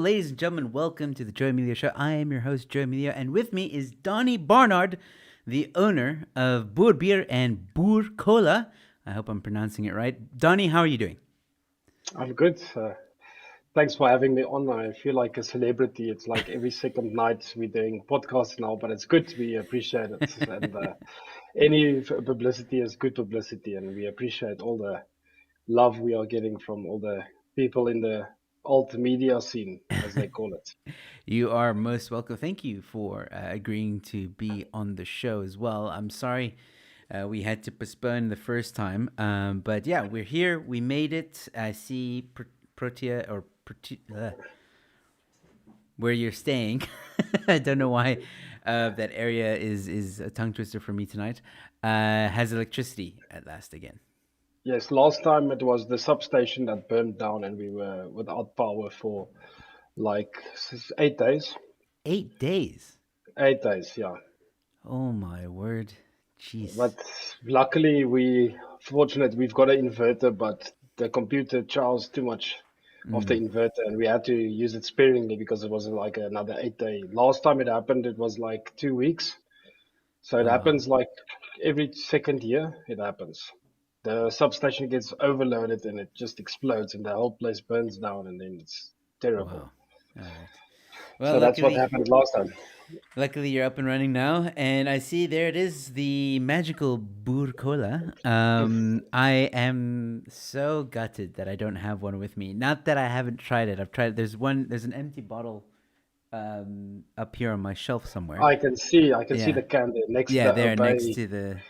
ladies and gentlemen, welcome to the Joe Emilio Show. I am your host, Joe Emilio, and with me is Danie Barnard, the owner of Boer Beer and Boer Cola. I hope I'm pronouncing it right. Danie, how are you doing? I'm good. Thanks for having me on. I feel like a celebrity. It's like every second night we're doing podcasts now, but it's good. We appreciate it. And any publicity is good publicity. And we appreciate all the love we are getting from all the people in the alt media scene, as they call it. You are most welcome. Thank you for agreeing to be on the show as well. I'm sorry we had to postpone the first time, but yeah, we're here. We made it. I see Protea or where you're staying. I don't know why that area is a tongue twister for me tonight. Has electricity at last again. Yes, last time it was the substation that burned down and we were without power for like 8 days. 8 days. 8 days, yeah. Oh my word. Jeez. But luckily, fortunate we've got an inverter, but the computer charged too much of the Mm. inverter, and we had to use it sparingly because it was like another 8 day. Last time it happened, it was like 2 weeks. So it Oh, happens like every second year. It happens. The substation gets overloaded and it just explodes, and the whole place burns down, and then it's terrible. wow. All right. Well, So that's what luckily, happened last time. luckily you're up and running now, and I see there it is, the magical Boer Cola. I am so gutted that I don't have one with me. Not that I haven't tried it. I've tried. There's one. There's an empty bottle up here on my shelf somewhere. I can see Yeah, the can there next to yeah, the there next obey to the.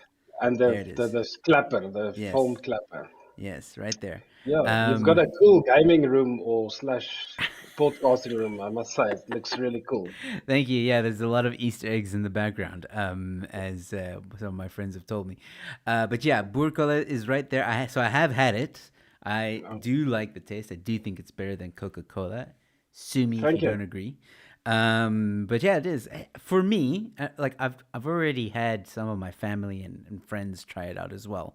and There the, it the is. the clapper, the foam Yes, clapper. yes, right there. Yeah, you've got Um, a cool gaming room or slash podcasting room, I must say. It looks really cool. Thank you. Yeah, there's a lot of Easter eggs in the background, as some of my friends have told me. But yeah, Burkola is right there. So I have had it. I Oh, do like the taste. I do think it's better than Coca Cola. Sue me if you thank you. don't agree. But yeah, it is for me. Like I've already had some of my family and friends try it out as well,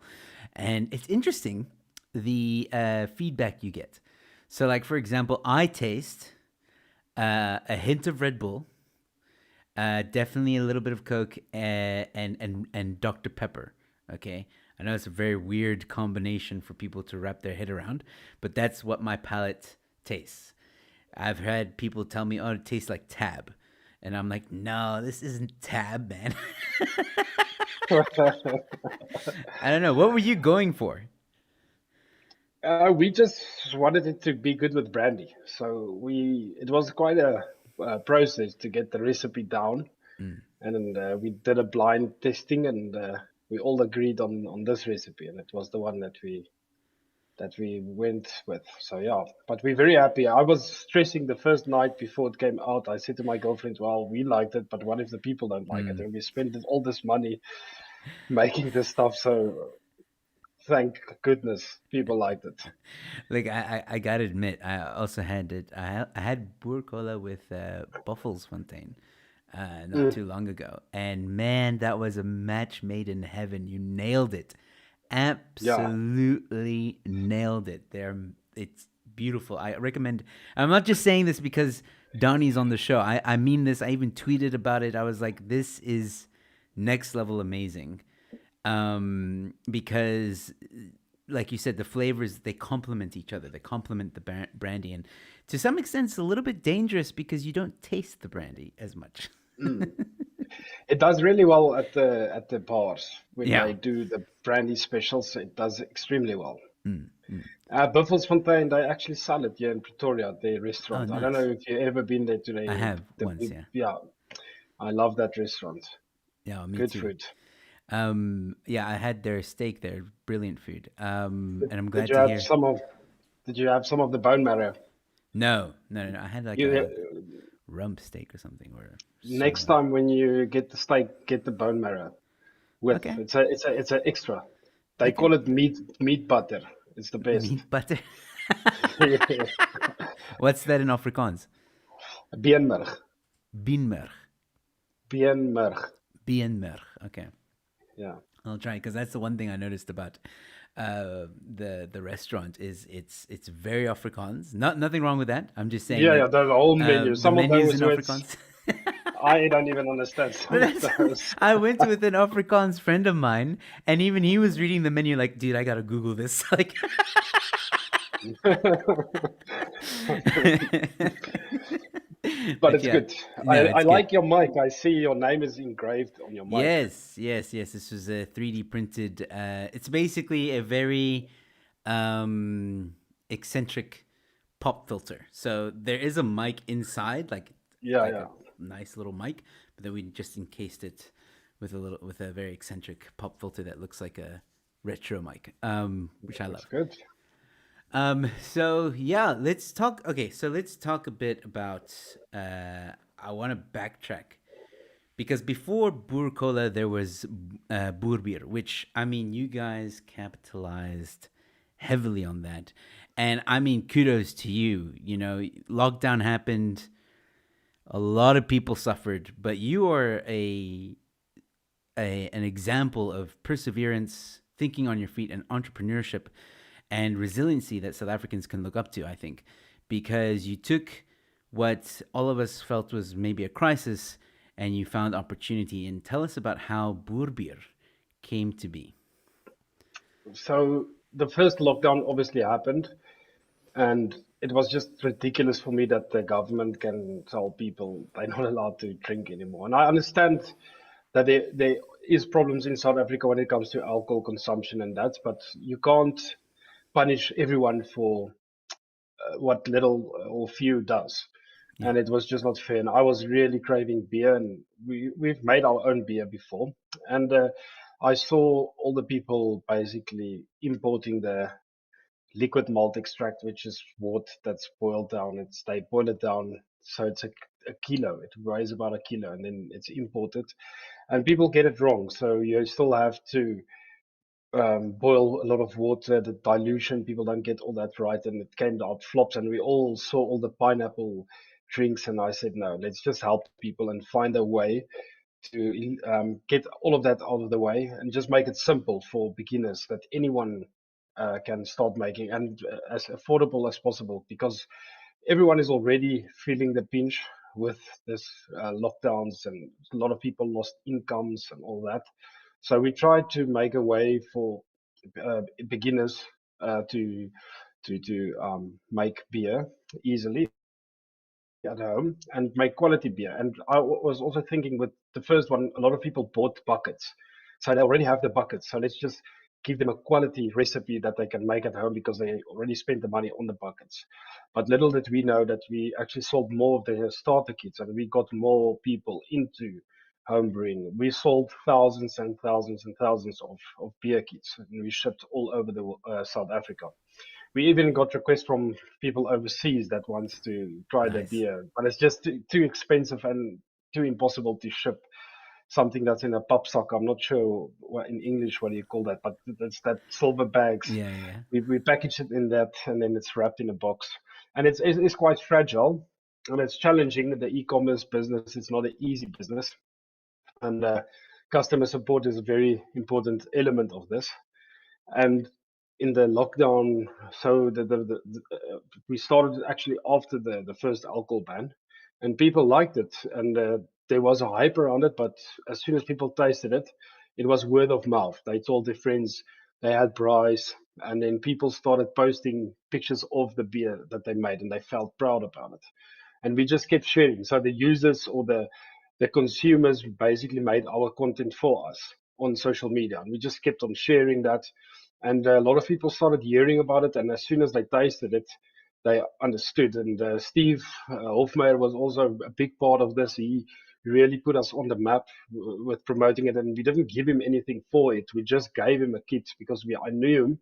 and it's interesting the feedback you get. So, like for example, I taste a hint of Red Bull, definitely a little bit of Coke, and Dr Pepper. Okay, I know it's a very weird combination for people to wrap their head around, but that's what my palate tastes. I've had people tell me, "Oh, it tastes like Tab," and I'm like, "No, this isn't Tab, man." I don't know. What were you going for? We just wanted it to be good with brandy. It was quite a process to get the recipe down. Mm. And then we did a blind testing and we all agreed on this recipe. And it was the one that we went with. So yeah, but we're very happy. I was stressing the first night before it came out. I said to my girlfriend, "Well, we liked it, but what if the people don't like it? Mm. And we spent all this money making this stuff. So thank goodness people liked it." Like I gotta admit, I also had it. I had Boer Cola with Buffelsfontein not Mm, too long ago, and man, that was a match made in heaven. You nailed it, yeah. absolutely nailed it. There, it's beautiful. I recommend. I'm not just saying this because Donnie's on the show. I mean this. I even tweeted about it. I was like, this is next level amazing, because like you said, the flavors, they complement each other. They complement the brandy, and to some extent, it's a little bit dangerous because you don't taste the brandy as much. Mm. It does really well at the bars when Yeah. they do the brandy specials. It does extremely well. Mm, mm. Buffelsfontein, they actually sell it here in Pretoria, their Oh, restaurant. I don't know nice. if you've ever been there I today. have once. Yeah. Yeah, I love that restaurant. Yeah. Me Good too. food. Yeah, I had their steak there. Brilliant food. Did, And I'm did glad you to have hear. some of Did you have some of the bone marrow? No, no, no, no. I had like You a rump steak or something, or Next some. time when you get the steak, get the bone marrow with. Okay. It's a extra. They Okay. call it meat butter. It's the best. Meat butter. What's that in Afrikaans? Beenmerg. Beenmerg. Beenmerg. Beenmerg. Okay. Yeah. I'll try because that's the one thing I noticed about the restaurant is it's very Afrikaans. Nothing wrong with that. I'm just saying Yeah, yeah, that the whole menu. the Some of menu's in those words Afrikaans. I don't even understand But some of that's, those. I went with an Afrikaans friend of mine, and even he was reading the menu like, dude, I gotta Google this. Like, But but it's yeah, good. no, I it's good. like your mic. I see your name is engraved on your mic. Yes, yes, yes. This was a 3D printed. It's basically a very um, eccentric pop filter. So there is a mic inside, Yeah, like yeah. a nice little mic, but then we just encased it with a very eccentric pop filter that looks like a retro mic, which I That's love. good. So yeah, let's talk. Okay, so let's talk a bit about. I want to backtrack because before Boer Cola there was Boer Beer, which I mean you guys capitalized heavily on that, and I mean kudos to you. You know, lockdown happened, a lot of people suffered, but you are an example of perseverance, thinking on your feet, and entrepreneurship and resiliency that South Africans can look up to, I think, because you took what all of us felt was maybe a crisis and you found opportunity. And tell us about how Boerbier came to be. So the first lockdown obviously happened, and it was just ridiculous for me that the government can tell people they're not allowed to drink anymore. And I understand that there is problems in South Africa when it comes to alcohol consumption and that, but you can't punish everyone for what little or few does. Yeah. And it was just not fair. And I was really craving beer, and we've made our own beer before. And I saw all the people basically importing the liquid malt extract, which is water that's boiled down. They boil it down, so it's a kilo. It weighs about a kilo, and then it's imported. And people get it wrong. So you still have to boil a lot of water. The dilution, people don't get all that right, and it came out flops. And we all saw all the pineapple drinks, and I said, no, let's just help people and find a way to get all of that out of the way and just make it simple for beginners that anyone can start making and as affordable as possible because everyone is already feeling the pinch with this lockdowns and a lot of people lost incomes and all that. So we tried to make a way for beginners to make beer easily at home and make quality beer. And I was also thinking with the first one, a lot of people bought buckets. So they already have the buckets. So let's just give them a quality recipe that they can make at home because they already spent the money on the buckets. But little did we know that we actually sold more of the starter kits and we got more people into home brewing. We sold thousands and thousands and thousands of beer kits and we shipped all over the South Africa. We even got requests from people overseas that wants to try the Nice. beer, but it's just too expensive and too impossible to ship something that's in a pop sock. I'm not sure what in English what do you call that, but it's that silver bags. Yeah, yeah. We package it in that, and then it's wrapped in a box, and it's quite fragile, and it's challenging. The e-commerce business is not an easy business, and customer support is a very important element of this. And in the lockdown, so we started actually after the first alcohol ban, and people liked it, and there was a hype around it. But as soon as people tasted it, it was word of mouth. They told their friends they had braais, and then people started posting pictures of the beer that they made, and they felt proud about it. And we just kept sharing. So the users or the consumers basically made our content for us on social media, and we just kept on sharing that. And a lot of people started hearing about it, and as soon as they tasted it, they understood. And Steve Hofmeyer was also a big part of this. He really put us on the map with promoting it, and we didn't give him anything for it. We just gave him a kit because I knew him,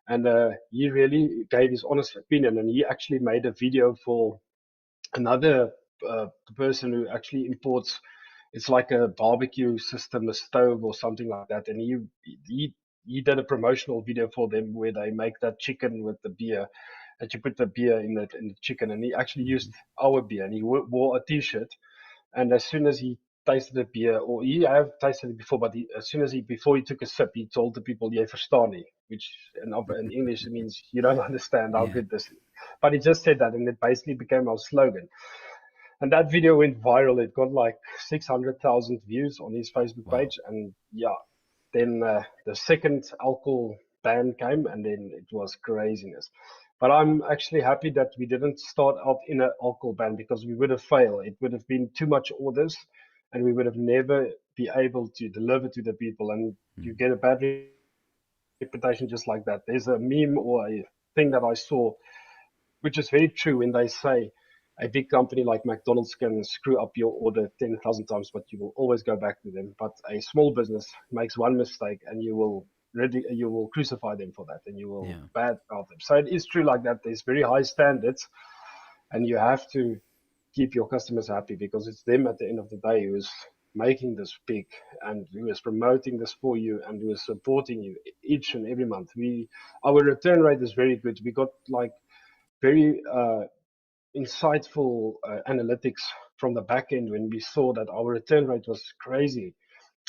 and he really gave his honest opinion. And he actually made a video for another person who actually imports. It's like a barbecue system, a stove or something like that, and he he did a promotional video for them where they make that chicken with the beer, that you put the beer in the chicken, and he actually used our beer, and he wore a T-shirt, and as soon as he tasted the beer, or he have tasted it before, but as soon as before he took a sip, he told the people, "Jy verstaan nie," which in English means you don't understand how Yeah. good this is. But he just said that, and it basically became our slogan. And that video went viral. It got like 600,000 views on his Facebook Wow. page, and yeah, then the second alcohol ban came, and then it was craziness. But I'm actually happy that we didn't start out in an alcohol ban because we would have failed. It would have been too much orders, and we would have never be able to deliver to the people. And you Mm. get a bad reputation just like that. There's a meme or a thing that I saw, which is very true when they say a big company like McDonald's can screw up your order 10,000 times, but you will always go back to them. But a small business makes one mistake and you will crucify them for that and you will Yeah. bad mouth them. So it is true like that. There's very high standards and you have to keep your customers happy because it's them at the end of the day who is making this big and who is promoting this for you and who is supporting you each and every month. Our return rate is very good. We got like very insightful analytics from the back end when we saw that our return rate was crazy.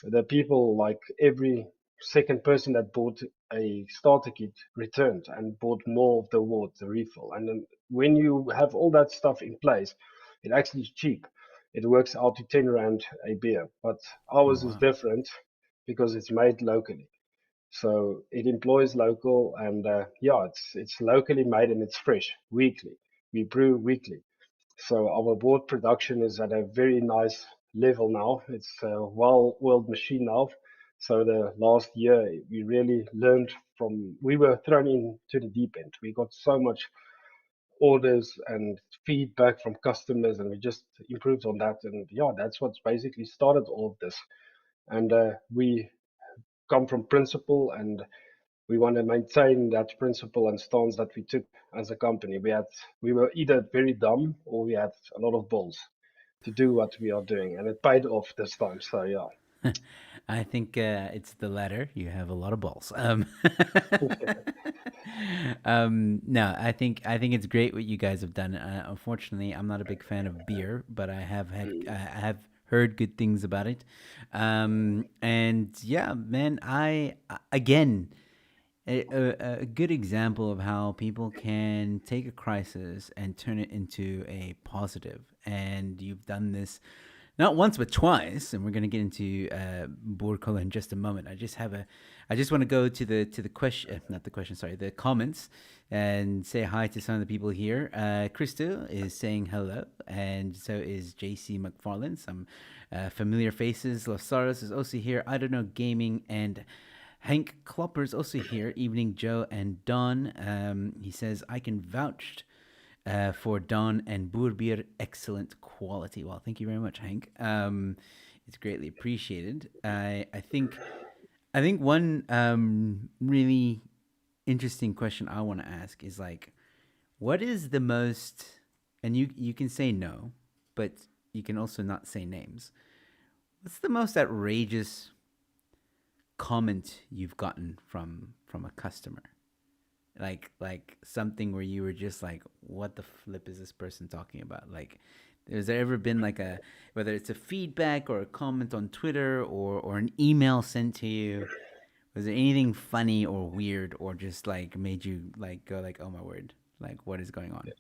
The people, like every second person that bought a starter kit returned and bought more of the award, the refill. And then when you have all that stuff in place, it actually is cheap. It works out to 10 Rand a beer. But Oh, ours is wow. different because it's made locally. So it employs local and yeah, it's locally made and it's fresh weekly. We brew weekly. So our board production is at a very nice level now. It's a well-oiled machine now. So the last year we really learned from, we were thrown into the deep end. We got so much orders and feedback from customers and we just improved on that. And yeah, that's what's basically started all of this. And we come from principle and we want to maintain that principle and stance that we took as a company. We were either very dumb or we had a lot of balls to do what we are doing, and it paid off this time. So yeah, I think it's the latter. You have a lot of balls. No, I think it's great what you guys have done. Unfortunately, I'm not a big fan of beer, but I have heard good things about it. And yeah, man, again, a good example of how people can take a crisis and turn it into a positive. And you've done this not once but twice, and we're going to get into Boer color in just a moment. I just want to go to the question, not the question, sorry, the comments, and say hi to some of the people here. Crystal is saying hello, and so is JC McFarland. Some familiar faces. Lasaros is also here. I don't know gaming and Hank Klopper's also here. Evening, Joe and Don. He says, I can vouch for Don and Boerbier. Excellent quality. Well, thank you very much, Hank. It's greatly appreciated. I think one really interesting question I want to ask is like, what is the most, and you can say no, but you can also not say names. What's the most outrageous comment you've gotten from a customer? Like something where you were just like, what the flip is this person talking about? Like, has there ever been like a, whether it's a feedback or a comment on Twitter or an email sent to you, was there anything funny or weird or just like made you like go like, oh my word, like what is going on?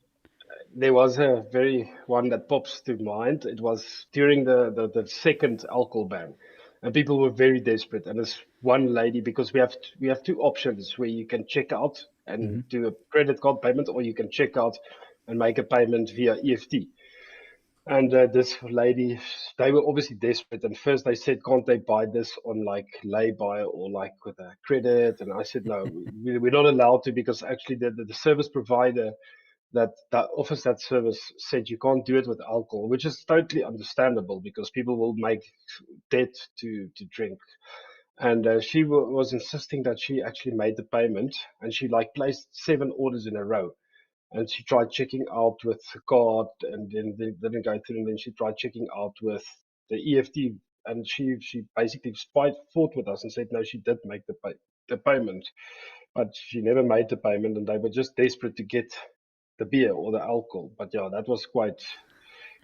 there was a very one that pops to mind. It was during the second alcohol ban, and people were very desperate. And this one lady, because we have two options where you can check out Mm-hmm. and do a credit card payment, or you can check out and make a payment via EFT. And this lady, they were obviously desperate. And first they said, can't they buy this on like lay-by or like with a credit? And I said, no, we're not allowed to because actually the service provider that offers that service said you can't do it with alcohol, which is totally understandable because people will make debt to drink. And she was insisting that she actually made the payment, and she like placed 7 orders in a row and she tried checking out with the card and then they didn't go through and then she tried checking out with the EFT and she basically fought with us and said no she did make the payment but she never made the payment and they were just desperate to get the beer or the alcohol but yeah that was quite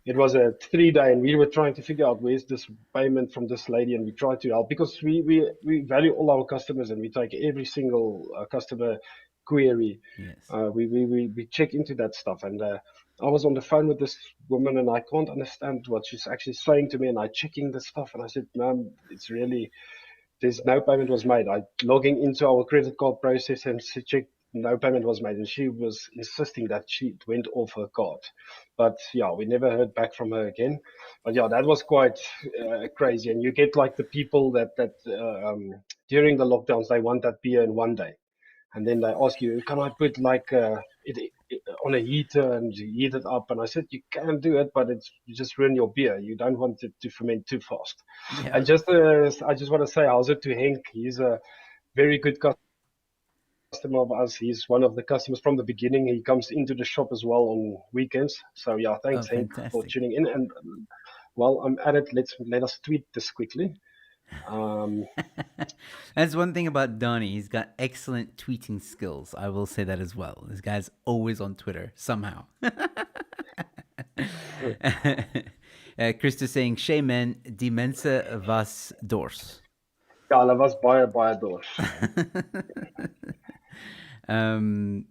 It was a 3 day, and we were trying to figure out where's this payment from this lady, and we tried to help because we value all our customers, and we take every single customer query. Yes. We check into that stuff, and I was on the phone with this woman, and I can't understand what she's actually saying to me, and I checking the stuff, and I said, "Ma'am, it's really there's no payment was made." I logging into our credit card process and she checked no payment was made, and she was insisting that she went off her card. But yeah, we never heard back from her again. But yeah, that was quite crazy. And you get like the people that during the lockdowns they want that beer in 1 day, and then they ask you, "Can I put like it on a heater and heat it up?" And I said, "You can do it, but it's you just ruin your beer. You don't want it to ferment too fast." Yeah. And I just want to say, how's it to Henk? He's a very good customer of us. He's one of the customers from the beginning. He comes into the shop as well on weekends. So yeah, Oh, thanks Henk for fantastic. tuning in. And while I'm at it, let us tweet this quickly. Um, That's one thing about Donnie. He's got excellent tweeting skills. I will say that as well. This guy's always on Twitter somehow. Chris is saying, Shaman, die mensen was dors. ja, hulle was baie dors.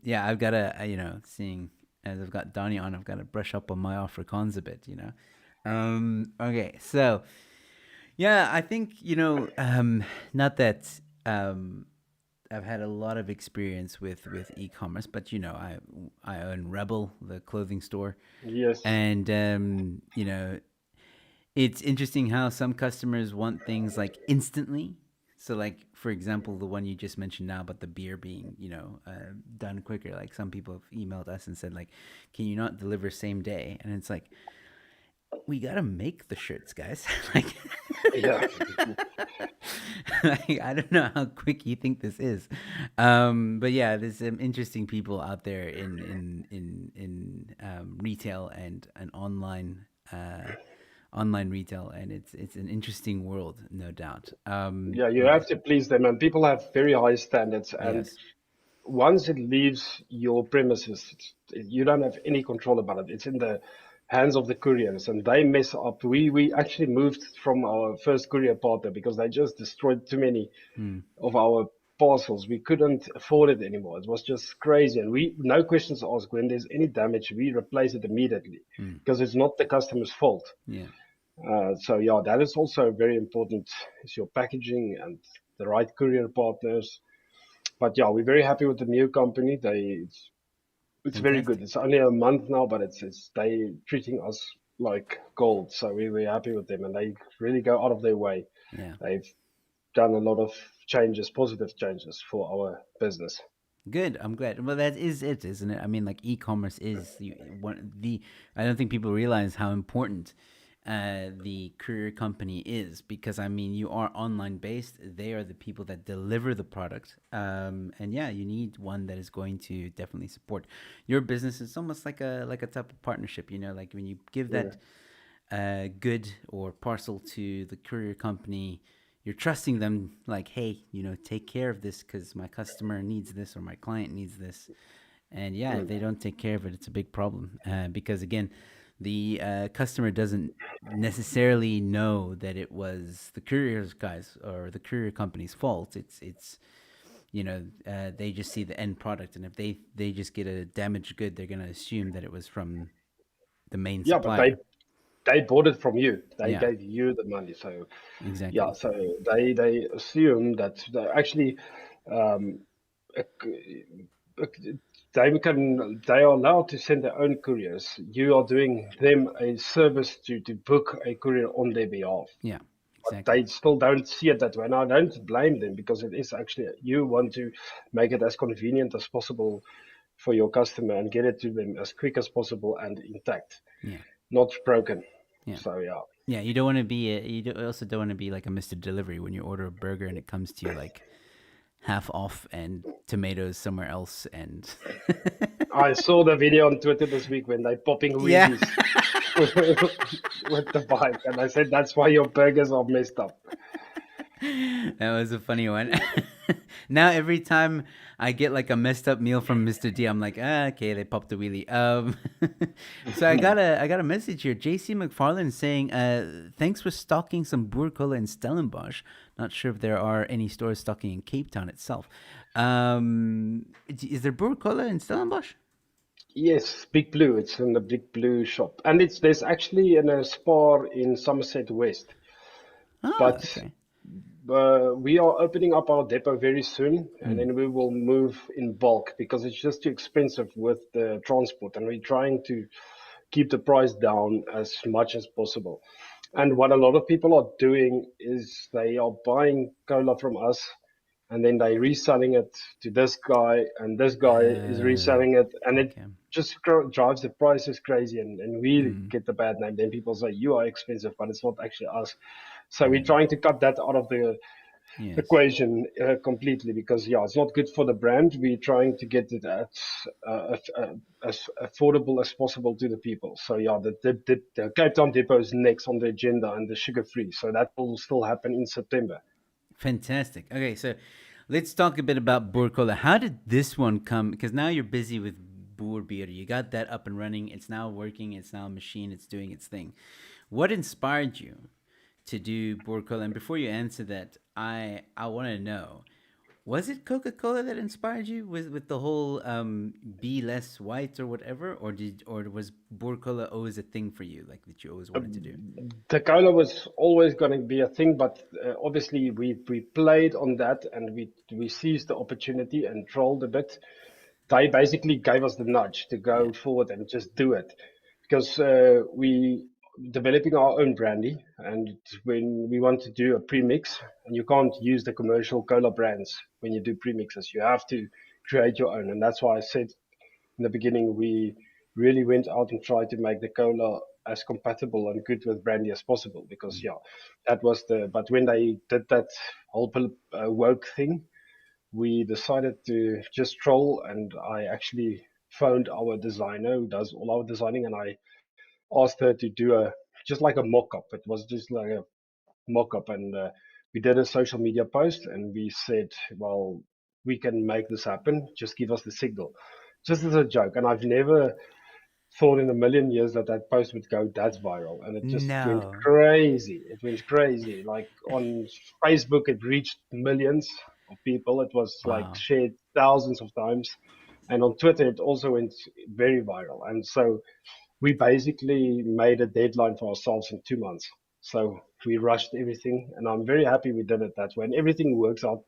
Yeah, I've got to, seeing as I've got Danie on, I've got to brush up on my Afrikaans a bit, Okay, so yeah, I think, not that I've had a lot of experience with e-commerce, but I own Rebel, the clothing store, Yes. and it's interesting how some customers want things like instantly. So, like for example, the one you just mentioned now about the beer being done quicker. Like some people have emailed us and said like, "Can you not deliver same day?" And it's like, we gotta make the shirts, guys. Like, Yeah. like, I don't know how quick you think this is, but yeah, there's some interesting people out there in retail and online retail, and it's an interesting world, no doubt. Yeah, you have to please them, and people have very high standards. And Yes, once it leaves your premises, you don't have any control about it. It's in the hands of the couriers, and they mess up. We actually moved from our first courier partner because they just destroyed too many of our parcels. We couldn't afford it anymore. It was just crazy, and we no questions asked. When there's any damage, we replace it immediately because it's not the customer's fault. yeah, So yeah, that is also very important. Is your packaging and the right courier partners. But yeah, we're very happy with the new company. It's very good. fantastic. It's only a month now, but it's they treating us like gold. So we're happy with them, and they really go out of their way. Yeah. They've done a lot of changes, positive changes for our business. Good. I'm glad. Well, that is it, isn't it? I mean, like e-commerce is one the. I don't think people realize how important the courier company is, because I mean, you are online based. They are the people that deliver the product, and yeah, you need one that is going to definitely support your business. It's almost like a type of partnership. Like when you give Yeah. that good or parcel to the courier company, you're trusting them, like, hey, take care of this because my customer needs this or my client needs this. And yeah, if Mm. they don't take care of it, it's a big problem, because again, the customer doesn't necessarily know that it was the courier guys or the courier company's fault. It's they just see the end product, and if they just get a damaged good, they're gonna assume that it was from the main Yeah, but supplier. they bought it from you. They Yeah, gave you the money. So yeah, exactly. so they assume that they actually um, they are allowed to send their own couriers. You are doing them a service to book a courier on their behalf. Yeah, But exactly. they still don't see it that way. And I don't blame them because it is actually you want to make it as convenient as possible for your customer and get it to them as quick as possible and intact, Yeah, not broken. yeah. So yeah. Yeah, you don't want to be also don't want to be like a Mr. Delivery when you order a burger and it comes to you like half off and tomatoes somewhere else, and I saw the video on Twitter this week when they popping yeah. wheelies with the bike, and I said that's why your burgers are messed up. That was a funny one. Now every time I get like a messed up meal from Mr. D, I'm like, ah, okay, they popped the wheelie. So I got a message here. JC McFarlane saying, thanks for stocking some Boer Cola in Stellenbosch. Not sure if there are any stores stocking in Cape Town itself. Is there Boer Cola in Stellenbosch? Yes, Big Blue. It's in the Big Blue shop, and it's there's actually in a Spar in Somerset West. Ah, But okay. we are opening up our depot very soon, and Mm. then we will move in bulk because it's just too expensive with the transport, and we're trying to keep the price down as much as possible. And what a lot of people are doing is they are buying cola from us and then they reselling it to this guy, and this guy is reselling it, and it Okay. just drives the prices crazy, and we Mm. get the bad name. Then people say you are expensive, but it's not actually us. So we're Mm. trying to cut that out of the Yes. equation completely because yeah, it's not good for the brand. We're trying to get it as affordable as possible to the people. So yeah, the Cape Town depot is next on the agenda, and the sugar free. So that will still happen in September. Fantastic. Okay, so let's talk a bit about Boer Cola. How did this one come? Because now you're busy with Boer Beer. You got that up and running. It's now working. It's now a machine. It's doing its thing. What inspired you to do Boer Cola? And before you answer that, I want to know, was it Coca Cola that inspired you with the whole be less white or whatever, or was Boer Cola always a thing for you, like that you always wanted to do? The cola was always going to be a thing, but obviously we played on that, and we seized the opportunity and trolled a bit. They basically gave us the nudge to Yeah. go forward and just do it because we developing our own brandy, and when we want to do a premix, and you can't use the commercial cola brands when you do premixes, you have to create your own, and that's why I said in the beginning we really went out and tried to make the cola as compatible and good with brandy as possible because Mm. yeah, that was the but when they did that whole woke thing, we decided to just troll, and I actually phoned our designer who does all our designing, and I asked her to do a just like a mock-up. It was just like a mock-up, and we did a social media post, and we said, well, we can make this happen, just give us the signal, just as a joke. And I've never thought in a million years that that post would go that viral, and it just went No. crazy. It went crazy. Like on Facebook, it reached millions of people. It was like Wow. shared thousands of times, and on Twitter, it also went very viral. And so we basically made a deadline for ourselves in 2 months. So we rushed everything, and I'm very happy we did it that way. And everything works out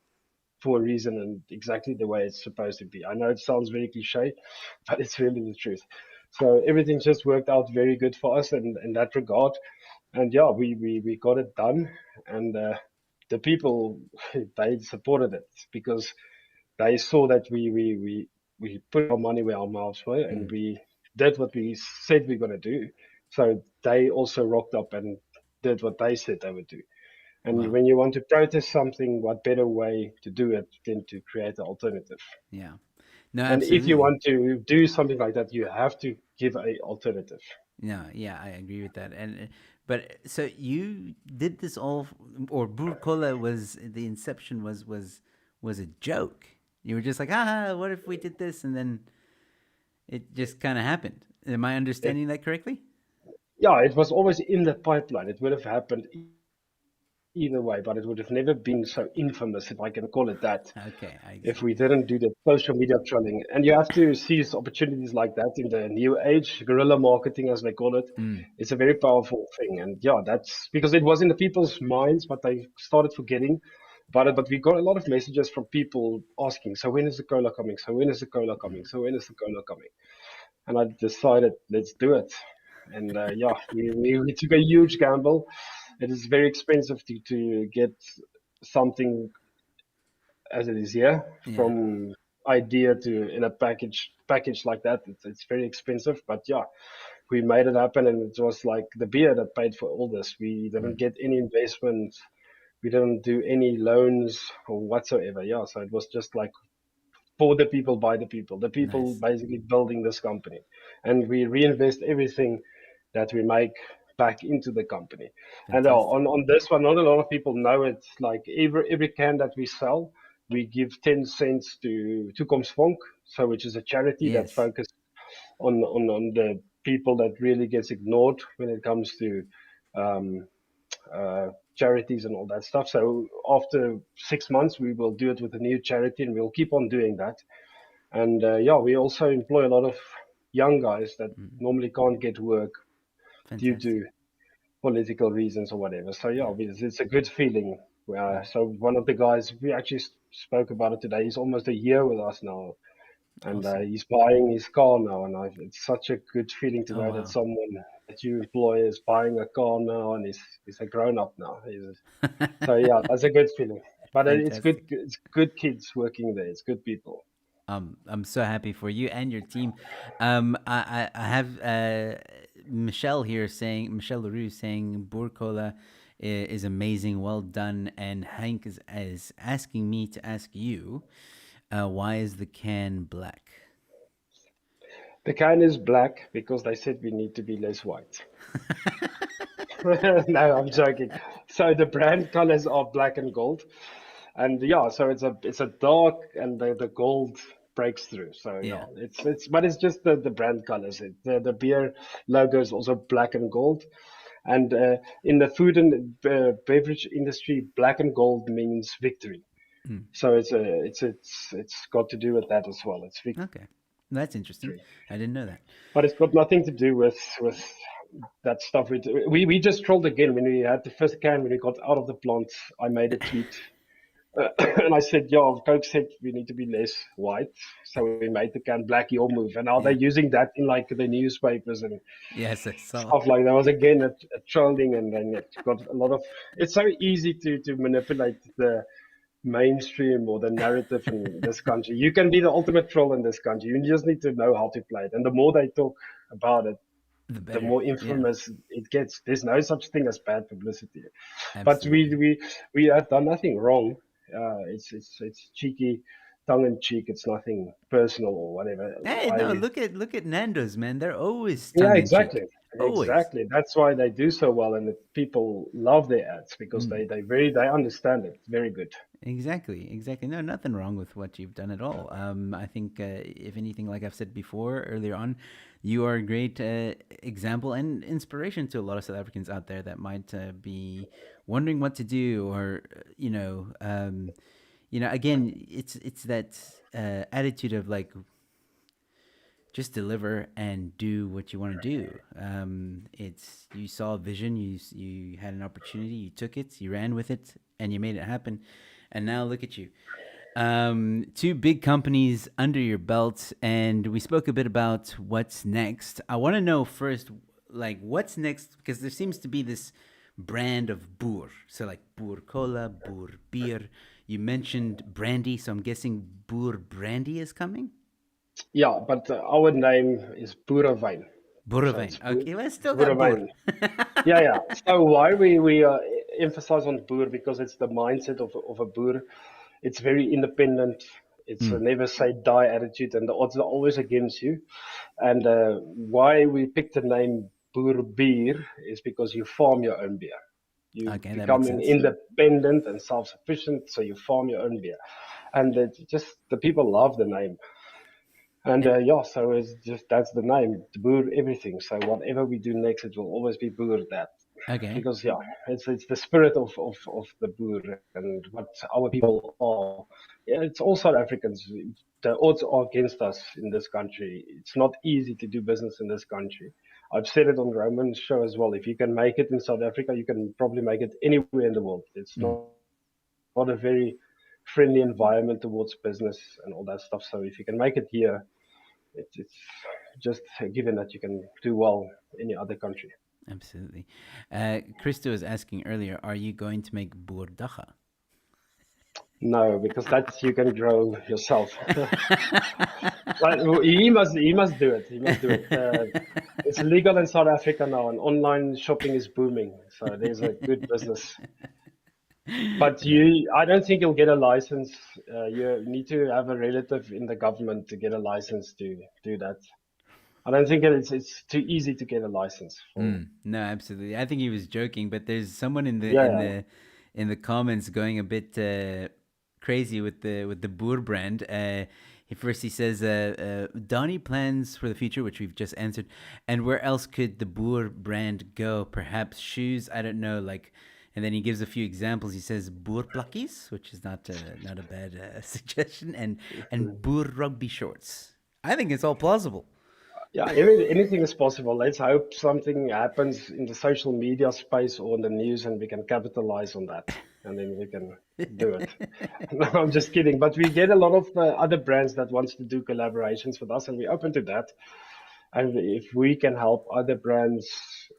for a reason and exactly the way it's supposed to be. I know it sounds very cliche, but it's really the truth. So everything just worked out very good for us in that regard. And yeah, we got it done. And the people, they supported it because they saw that we put our money where our mouths were, and Mm. we did what we said we are going to do. So they also rocked up and did what they said they would do. And Wow. when you want to protest something, what better way to do it than to create an alternative? Yeah. No, And if you absolutely. want to do something like that, you have to give a alternative. No, yeah, I agree with that. And but so you did this all, or Burkola was the inception was a joke. You were just like, ah, what if we did this, and then it just kind of happened. Am I It, understanding that correctly? yeah, it was always in the pipeline. It would have happened either way, but it would have never been so infamous, if I can call it that, Okay, I if see. we didn't do the social media trolling. And you have to seize opportunities like that in the new age, guerrilla marketing, as they call it. Mm, It's a very powerful thing. And yeah, that's because it was in the people's minds, but they started forgetting about it. But we got a lot of messages from people asking, so when is the cola coming? So when is the cola coming? mm. So when is the cola coming? And I decided, let's do it. And yeah, we took a huge gamble. It is very expensive to get something as it is here, Yeah, from idea to in a package like that. It's very expensive, but yeah, we made it happen, and it was like the beer that paid for all this. We didn't mm, get any investment. We didn't do any loans or whatsoever. Yeah, so it was just like for the people, by the people nice, basically building this company, and we reinvest everything that we make back into the company. And fantastic. on this one, not a lot of people know it. Like every can that we sell, we give 10 cents to Toekomsfonk, so which is a charity that Yes. focuses on the people that really gets ignored when it comes to um, charities and all that stuff. So after 6 months, we will do it with a new charity, and we'll keep on doing that. And yeah, we also employ a lot of young guys that Mm, normally can't get work due fantastic. to political reasons or whatever. So yeah, Yeah. it's a good feeling. Mm, So one of the guys we actually spoke about it today. He's almost a year with us now, and awesome. he's buying his car now. And it's such a good feeling to Oh, know that wow. someone that you employ is buying a car now, and he's a grown up now. So yeah, that's a good feeling. But it's good. Fantastic. It's good kids working there. It's good people. I'm so happy for you and your team. I have Michelle LaRue saying Burkola is amazing, well done. And Hank is asking me to ask you, why is the can black? The can is black because they said we need to be less white. No, I'm joking. So the brand colors are black and gold, and yeah, so it's a dark, and the gold breaks through. So yeah, Yeah. it's just the brand colors. The beer logo is also black and gold, and in the food and beverage industry, black and gold means victory. Mm, So it's got to do with that as well. It's okay. That's interesting. victory, I didn't know that. but it's got nothing to do with that stuff. We just trolled again when we had the first can. When we got out of the plant, I made a tweet. And I said, yeah, Coke said we need to be less white. So we made the can black, your move. And now they're Yeah. using that in like the newspapers and Yes, I saw. stuff like that. Was again a trolling, and then it got a lot of. It's so easy to manipulate the mainstream or the narrative in this country. You can be the ultimate troll in this country. You just need to know how to play it. And the more they talk about it, The the better. more Yeah, infamous it gets. There's no such thing as bad publicity. But we absolutely. we we have done nothing wrong. It's cheeky, tongue in cheek. It's nothing personal or whatever. Hey, no, I look at Nando's, man. They're always Yeah, tongue in exactly, cheek. Always. exactly. That's why they do so well, and people love their ads because Mm. they understand it. Very good. Exactly, exactly. No, nothing wrong with what you've done at all. I think, if anything, like I've said before earlier on, you are a great example and inspiration to a lot of South Africans out there that might be wondering what to do, or again, it's that attitude of like, just deliver and do what you want to do. It's You saw a vision, you had an opportunity, you took it, you ran with it, and you made it happen. And now look at you, two big companies under your belt, and we spoke a bit about what's next. I want to know first, like, what's next, because there seems to be this brand of Boer. So like Boer Cola, Boer Beer. You mentioned brandy, so I'm guessing Boer Brandy is coming. Yeah, but our name is Boerewein. So Boerewein. it's Okay, well, I still got Boer. Boerewein. Yeah, yeah. So why we emphasize on Boer because it's the mindset of a Boer. It's very independent. It's a Mm, never say die attitude, and the odds are always against you. And why we picked the name Boer Beer is because you farm your own beer. You okay, that makes becoming sense. independent and self-sufficient, so you farm your own beer. And just the people love the name. And And yeah, so it's just that's the name, to Boer everything. So whatever we do next, it will always be Boer that. okay. Because yeah, it's the spirit of the Boer and what our people are. Yeah, it's all South Africans. The odds are against us in this country. It's not easy to do business in this country. I've said it on Roman's show as well. If you can make it in South Africa, you can probably make it anywhere in the world. It's Mm, not a very friendly environment towards business and all that stuff. So if you can make it here, it's just given that you can do well in any other country. absolutely. Christo was asking earlier, are you going to make boerdaga? No, because that you can grow yourself. But he must do it. He must do it. It's legal in South Africa now, and online shopping is booming. So there's a good business. But Yeah. I don't think you'll get a license. You need to have a relative in the government to get a license to do that. I don't think it's too easy to get a license for. No, absolutely. I think he was joking, but there's someone in the Yeah, in yeah. the in the comments going a bit crazy with the Boer brand. He says, Donnie plans for the future, which we've just answered. And where else could the Boer brand go? Perhaps shoes. I don't know. Like, and then he gives a few examples. He says Boer plakkies, which is not a bad suggestion, and Boer rugby shorts. I think it's all plausible. Yeah, anything is possible. Let's hope something happens in the social media space or in the news and we can capitalize on that. And then we can do it. No, I'm just kidding. But we get a lot of other brands that wants to do collaborations with us and we're open to that. And if we can help other brands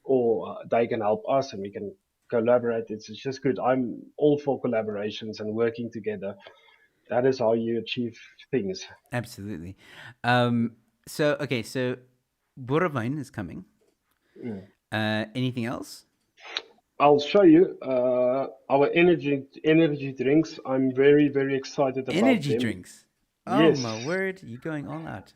or they can help us and we can collaborate, it's just good. I'm all for collaborations and working together. That is how you achieve things. Absolutely. Um, so Boerenwijn is coming. Mm. Anything else? I'll show you our energy drinks. I'm very excited about Energy them. drinks. Oh Yes, my word, you're going all out.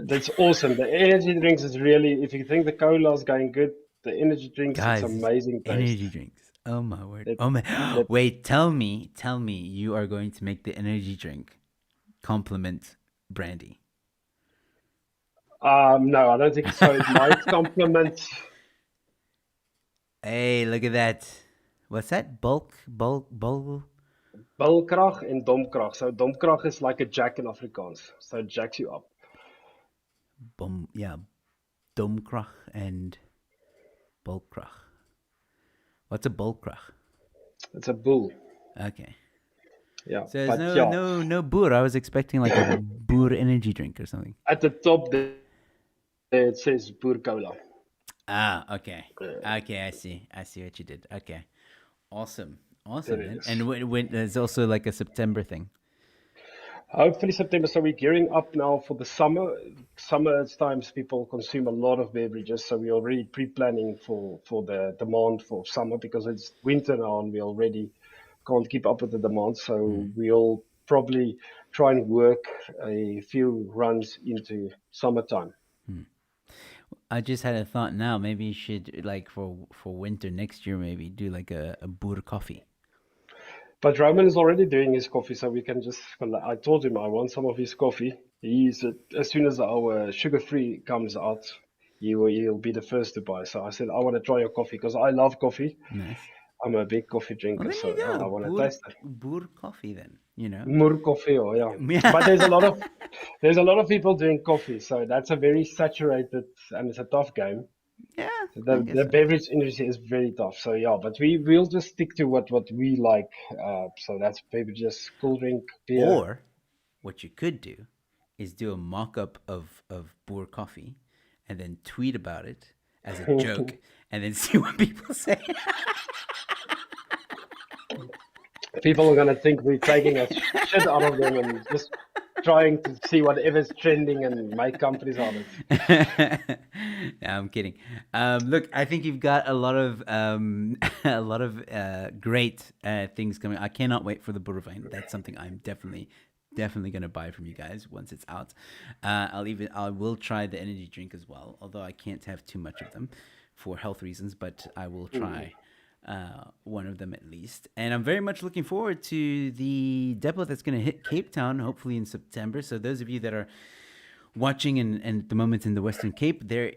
that's awesome. The energy drinks is really, if you think the cola is going good, the energy drinks, it's Guys, it's amazing taste. energy drinks. Oh my word. That Oh my. that Wait, tell me you are going to make the energy drink complement brandy. no, I don't think so. It might complement Hey, look at that. What's that? Bulk. bilkrag and domkrag. So domkrag is like a jack in Afrikaans. So it jacks you up. Yeah, domkrach and bulkrach. What's a bulkrach? It's a bull. Okay. Yeah, So there's but yeah, no boer. I was expecting like a boer energy drink or something. at the top there it says Boer Cola. Ah, okay. Uh, Okay, I see what you did. Okay. Awesome. there Awesome, it man. is. And when there's also like a September thing. Hopefully September. So we're gearing up now for the summer. Summer it's times people consume a lot of beverages, so we're already pre-planning for the demand for summer because it's winter now and we already can't keep up with the demand. So Hmm. we'll probably try and work a few runs into summertime. Hmm. I just had a thought now. Maybe you should like for winter next year maybe do like a boer coffee. But Roman is already doing his coffee, so we can just. I told him I want some of his coffee. He's as soon as our sugar-free comes out, he'll be the first to buy. So I said I want to try your coffee because I love coffee. Nice. I'm a big coffee Well, drinker, there so you yeah, go. I want to taste it. Boer coffee then, you know. Mur coffee, oh yeah. But Yeah. there's a lot of people doing coffee, so that's a very saturated and it's a tough game. Yeah, I The guess so. beverage industry is very tough. So yeah, but we'll just stick to what we like. So that's beverages, cool drink, beer. Or what you could do is do a mock-up of Boer coffee and then tweet about it as a joke and then see what people say. People are gonna think we're taking a shit out of them and just trying to see whatever's trending and make companies out of No, I'm kidding. Look, I think you've got a lot of a lot of great things coming. I cannot wait for the Boerewijn. That's something I'm definitely gonna buy from you guys once it's out. I will try the energy drink as well, although I can't have too much of them for health reasons. But I will it. try one of them at least. And I'm very much looking forward to the depot that's going to hit Cape Town, hopefully in September. So those of you that are watching and at the moment in the Western Cape, there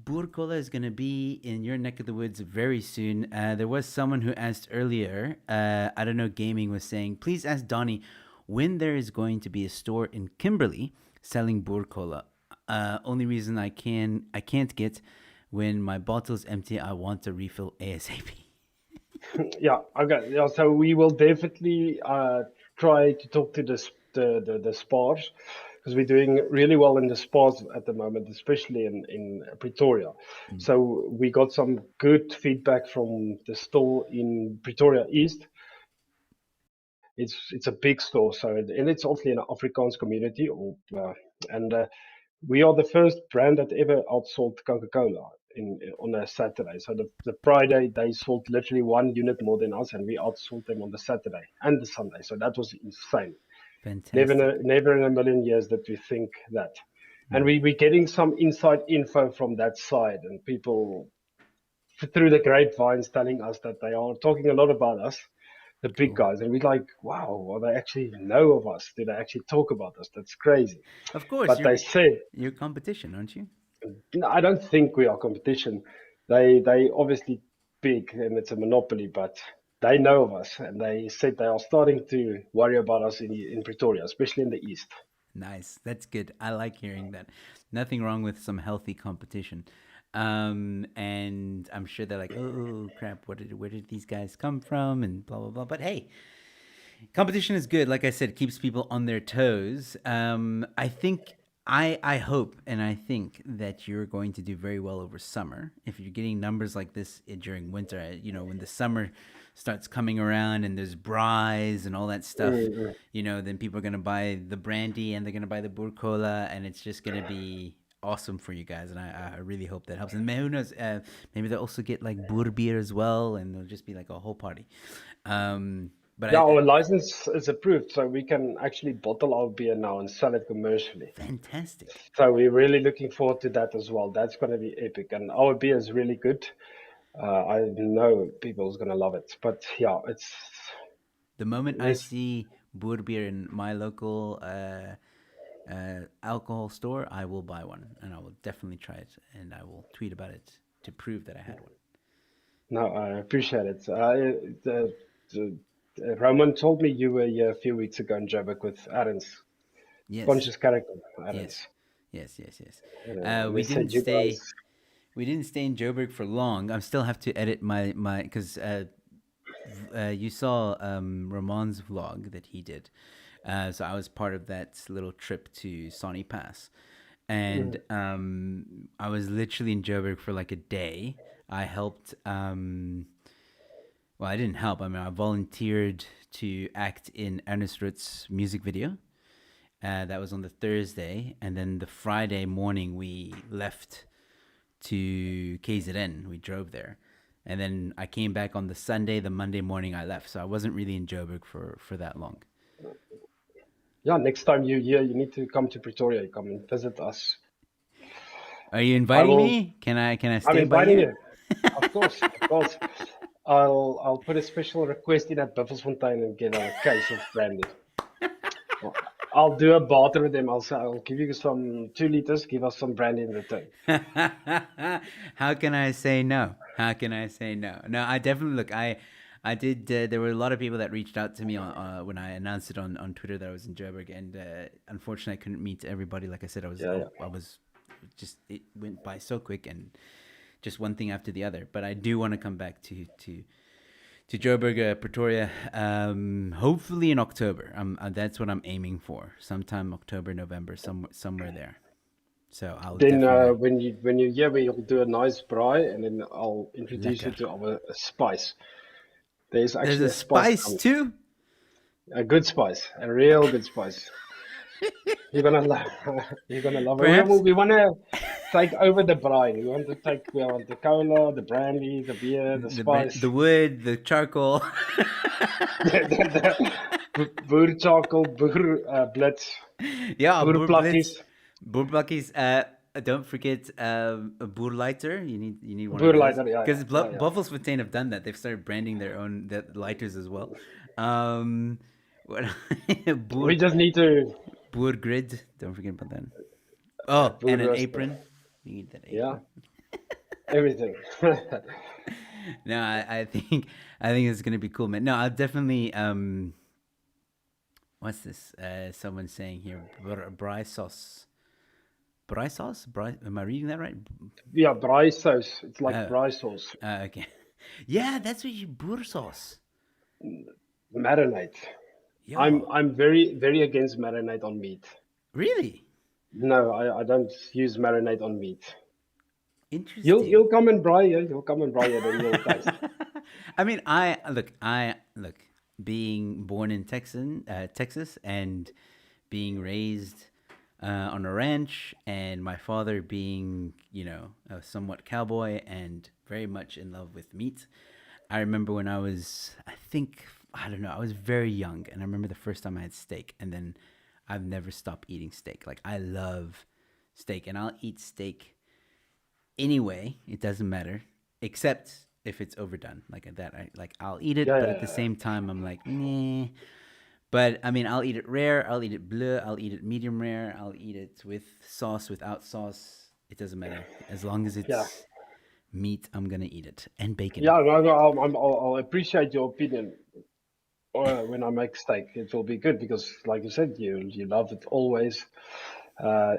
Burkola is going to be in your neck of the woods very soon. There was someone who asked earlier, I don't know, gaming was saying, please ask Danie when there is going to be a store in Kimberley selling Burkola. Only reason I can't get when my bottle's empty, I want to refill ASAP. Yeah, okay. Yeah, so we will definitely try to talk to the spas because we're doing really well in the spas at the moment, especially in Pretoria. Mm. So we got some good feedback from the store in Pretoria East. It's a big store, so and it's obviously an Afrikaans community, and we are the first brand that ever outsold Coca-Cola in on a Saturday. So the Friday they sold literally 1 unit more than us, and we outsold them on the Saturday and the Sunday. So that was insane. Fantastic. Never in a million years that we think that. And Mm. we're getting some inside info from that side, and people through the grapevines telling us that they are talking a lot about us. the big Cool. guys, and we're like, wow, well, they actually know of us. Do they actually talk about us? That's crazy. Of course, But they said, you're competition, aren't you? no, I don't think we are competition. They obviously big and it's a monopoly, but they know of us, and they said they are starting to worry about us in Pretoria, especially in the east. Nice. That's good. I like hearing that. Nothing wrong with some healthy competition. And I'm sure they're like, oh crap, where did these guys come from? And blah blah blah. But hey, competition is good. Like I said, keeps people on their toes. I think I hope and I think that you're going to do very well over summer. If you're getting numbers like this during winter, when the summer starts coming around and there's braais and all that stuff, Mm-mm. then people are gonna buy the brandy and they're gonna buy the burkola, and it's just gonna be awesome for you guys. And I really hope that helps. And who knows, maybe they'll also get like boer beer as well, and it'll just be like a whole party. But Yeah, our license is approved, so we can actually bottle our beer now and sell it commercially. fantastic. So we're really looking forward to that as well. That's going to be epic, and our beer is really good. I know people's going to love it. But yeah, it's The moment I this. see boer beer in my local alcohol store, I will buy one, and I will definitely try it, and I will tweet about it to prove that I had one. No, I appreciate it. Roman told me you were here a few weeks ago in Joburg with Aaron's Yes, conscious character, Aaron's. yes, yes, yes, yes. And they We said didn't you stay. guys. We didn't stay in Joburg for long. I still have to edit my because you saw Ramon's vlog that he did. So I was part of that little trip to Sonny Pass, and Mm, I was literally in Joburg for like a day. I helped. Well, I didn't help. I mean, I volunteered to act in Ernest Rutz's music video. That was on the Thursday, and then the Friday morning we left to KZN. We drove there, and then I came back on the Sunday. The Monday morning I left, so I wasn't really in Joburg for that long. yeah, next time you're here, you need to come to Pretoria. You come and visit us. Are you I inviting will. me? Can I I'm stay by inviting you? you. Of course, of course. I'll put a special request in at Buffelsfontein and get a case of brandy. I'll do a barter with them. I'll say I'll give you some 2 liters. Give us some brandy in return. How can I say no? How can I say no? No, I definitely look. I did. There were a lot of people that reached out to me when I announced it on Twitter that I was in Joburg, and unfortunately, I couldn't meet everybody. Like I said, Yeah, yeah. I was just it went by so quick, and just one thing after the other. But I do want to come back to Joburg, Pretoria, hopefully in October. That's what I'm aiming for. Sometime October, November, somewhere there. So I'll Then definitely when you're here, we'll do a nice braai, and then I'll introduce you lekker. to our spice. There's There's actually a a spice spice coming, too. a good spice, a real good spice. You're gonna love. You're gonna love it. Perhaps We want to take over the braai. We want to take. We want the cola, the brandy, the beer, the spice, the wood, the charcoal. the boer charcoal, boer blitz, Yeah, boer boerblitz, plakkies, boerblokkies. Don't forget a boerlighter. You need one of boer those lighter. Yeah, because yeah, yeah, Buffelsfontein have done that. They've started branding their own lighters as well. Um, what We boer just need to boer grid. Don't forget about that. Oh, boer and an roaster. apron. You need that Yeah, apron. everything. No, I think it's gonna be cool, man. No, I'll definitely what's this? Someone saying here, braai sauce. Braai sauce? Am I reading that right? Yeah, braai sauce. It's like Oh, braai sauce. okay. Yeah, that's what you boer sauce. Marinade. I'm Yeah, I'm very against marinade on meat. really No, I don't use marinade on meat. You'll interesting. you'll come and braai here. You'll come and braai here, then you'll taste. I mean, I look being born in Texas, and being raised on a ranch, and my father being, a somewhat cowboy and very much in love with meat. I remember when I was, I think, I don't know, I was very young, and I remember the first time I had steak, and then I've never stopped eating steak. Like, I love steak, and I'll eat steak anyway. It doesn't matter, except if it's overdone like that. I'll eat it, Yeah, but yeah, at the yeah. same time, I'm like, nah. But I mean, I'll eat it rare. I'll eat it bleu. I'll eat it medium rare. I'll eat it with sauce, without sauce. It doesn't matter as long as Yeah. it's meat. I'm gonna eat it and bacon. Yeah, no, no, I'll appreciate your opinion when I make steak. It will be good because, like you said, you love it always uh,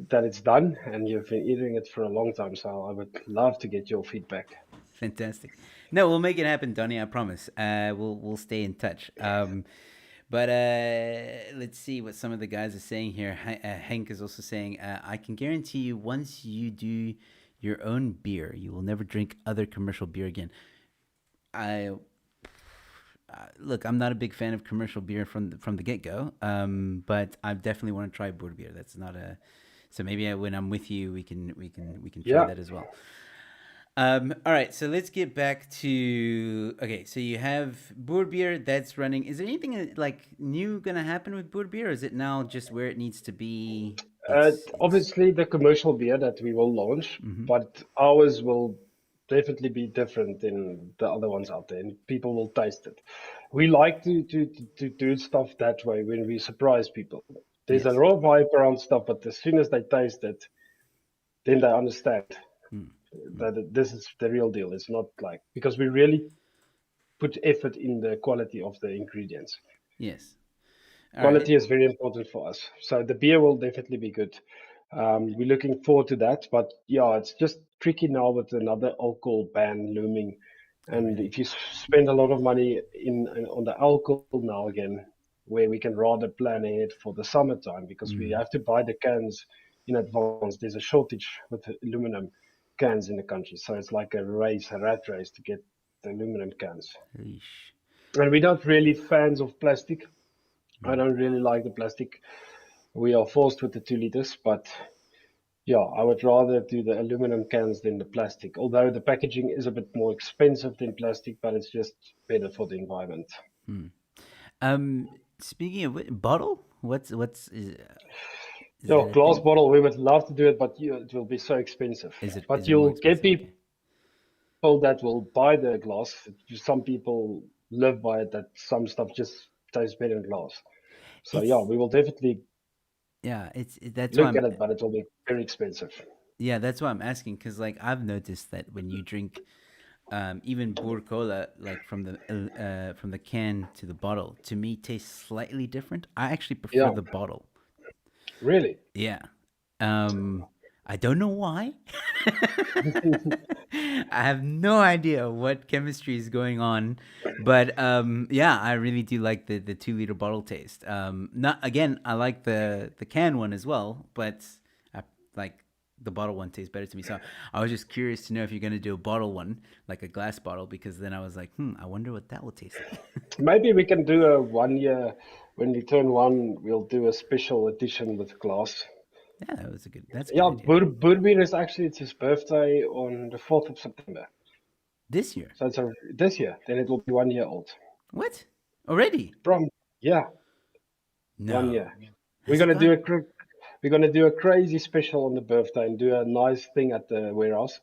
that it's done, and you've been eating it for a long time. So I would love to get your feedback. Fantastic. No, we'll make it happen, Donnie. I promise. We'll stay in touch. But let's see what some of the guys are saying here. Hank is also saying, I can guarantee you, once you do your own beer, you will never drink other commercial beer again. I Look, I'm not a big fan of commercial beer from the get go, but I definitely want to try Boer beer. That's not a So maybe when I'm with you, we can try Yeah. that as well. All right, so let's get back to okay. So you have Boer beer that's running. Is there anything like new gonna happen with Boer beer, or is it now just where it needs to be? It's Obviously, the commercial beer that we will launch, mm-hmm. but ours will definitely be different than the other ones out there, and people will taste it. We like to do stuff that way when we surprise people. There's a Yes. lot of hype around stuff, but as soon as they taste it, then they understand Mm. Mm. that this is the real deal. It's not like because we really put effort in the quality of the ingredients. Yes. All right. Quality is very important for us. So the beer will definitely be good. We're looking forward to that. But yeah, it's just tricky now with another alcohol ban looming. Oh, And really? if you spend a lot of money on the alcohol now again, where we can rather plan ahead for the summertime because we Mm. have to buy the cans in advance. There's a shortage with the aluminum cans in the country. So it's like a race, a rat race to get the aluminum cans. Yeesh. And we're not really fans of plastic. I Mm. don't really like the plastic. We are forced with the 2 liters, but yeah, I would rather do the aluminum cans than the plastic. Although the packaging is a bit more expensive than plastic, but it's just better for the environment. Mm. Um, Speaking of bottle, is Yeah, that a glass thing? bottle, we would love to do it, but it will be so expensive. Is But it more you'll get expensive? people Okay. that will buy the glass. Some people live by it that some stuff just tastes better in glass. So yeah, It's we will definitely that's why look I'm at it, but it will be very expensive. yeah, that's why I'm asking, because like I've noticed that when you drink even Boer Cola, like from the can to the bottle, to me tastes slightly different. I actually prefer Yeah, the bottle. really. Yeah. I don't know why. I have no idea what chemistry is going on, but yeah, I really do like the 2 liter bottle taste. Not again, I like the can one as well, but I like the bottle one tastes better to me. So I was just curious to know if you're gonna do a bottle one, like a glass bottle, because then I was like, I wonder what that will taste like. Maybe we can do a 1 year when we turn one. We'll do a special edition with glass. Yeah, that's a good Yeah, idea. Burbir is actually it's his birthday on the 4th of September. This year, So it's this year. Then it will be 1 year old. what already? From yeah, 1 year. No, We're has it gonna do gone? we're gonna do a crazy special on the birthday and do a nice thing at the warehouse,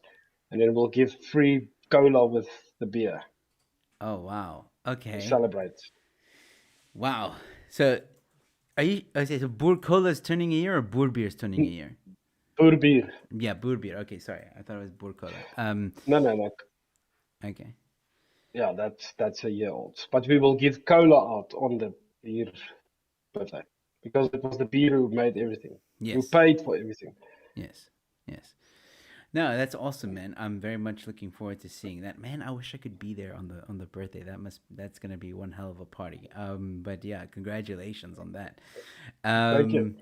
and then we'll give free cola with the beer Oh wow. to Okay. celebrate. Wow. So are you? Okay. So Boer Cola is turning a year, or Boer Beer is turning a year? Burbir. Yeah, Boer Beer. Okay, sorry. I thought it was Boer Cola. No, no, no. Okay. Yeah, that's a year old. But we will give cola out on the beer birthday because it was the beer who made everything, who Yes. paid for everything. Yes. Yes. No, that's awesome, man. I'm very much looking forward to seeing that. Man, I wish I could be there on the birthday. That's gonna be one hell of a party. But yeah, congratulations on that. Thank you. Um,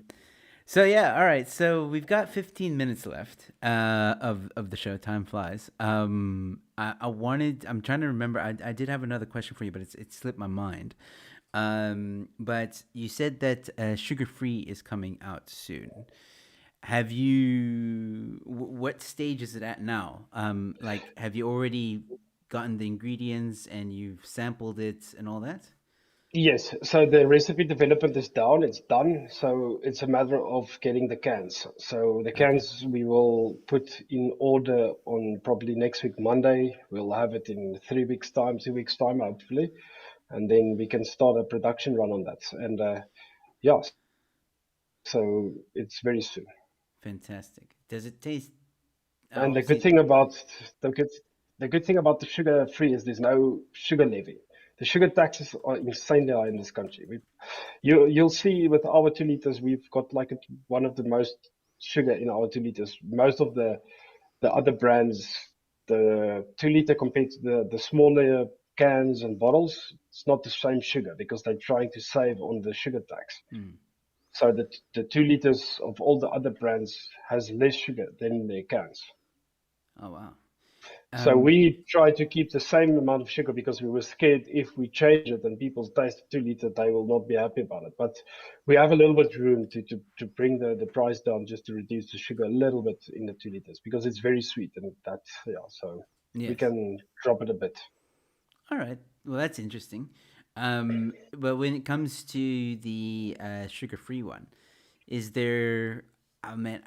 So yeah, all right. So we've got 15 minutes left of the show. Time flies. I wanted. I'm trying to remember. I did have another question for you, but it slipped my mind. But you said that sugar free is coming out soon. Have you? What stage is it at now? Like, have you already gotten the ingredients and you've sampled it and all that? Yes, so the recipe development is down, it's done. So it's a matter of getting the cans. So the Okay. cans we will put in order on probably next week, Monday. We'll have it in 3 weeks' time, 2 weeks' time, hopefully. And then we can start a production run on that. And yeah, so it's very soon. Fantastic. Does it taste? And Obviously. the good the good thing about the sugar free is there's no sugar levy. The sugar taxes are insanely high in this country. You'll see with our 2 liters, we've got like one of the most sugar in our 2 liters. Most of the other brands, the 2 liter compared to the smaller cans and bottles, it's not the same sugar because they're trying to save on the sugar tax. Mm. So the 2 liters of all the other brands has less sugar than their cans. Oh wow. So Um. we try to keep the same amount of sugar because we were scared if we change it and people taste 2 liter, they will not be happy about it. But we have a little bit room to bring the price down just to reduce the sugar a little bit in the 2 liters because it's very sweet and that's yeah. So we Yes. can drop it a bit. All right. Well, that's interesting. But when it comes to the sugar-free one, is there? I mean,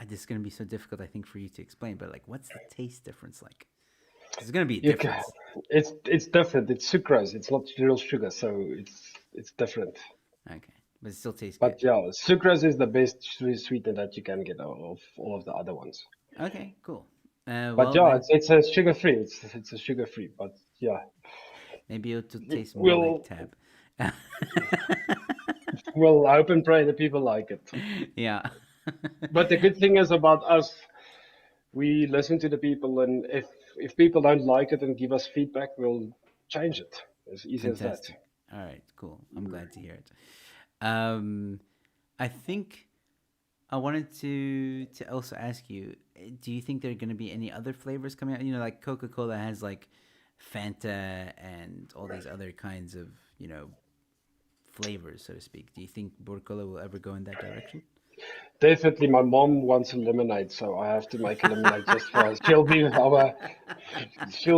this is gonna be so difficult, I think, for you to explain. But like, what's the taste difference like? There's gonna be a You can, difference. it's different. It's sucrose. It's not real sugar, so it's different. Okay, but it still tastes good. But yeah, sucrose is the best sweetener that you can get out of all of the other ones. Okay, cool. But Well yeah, then, it's a sugar free. It's a sugar free. But yeah, maybe it'll taste more like we'll tab. we'll hope and pray that people like it. Yeah. But the good thing is about us, we listen to the people, and if people don't like it and give us feedback, we'll change it. As easy as that. Fantastic. All right, cool. I'm glad to hear it. Um, I think I wanted to also ask you: do you think there are going to be any other flavors coming out? You know, like Coca Cola has like Fanta and all these other kinds of flavors, so to speak. Do you think Burkola will ever go in that direction? Definitely, my mom wants a lemonade, so I have to make a lemonade just for her. She'll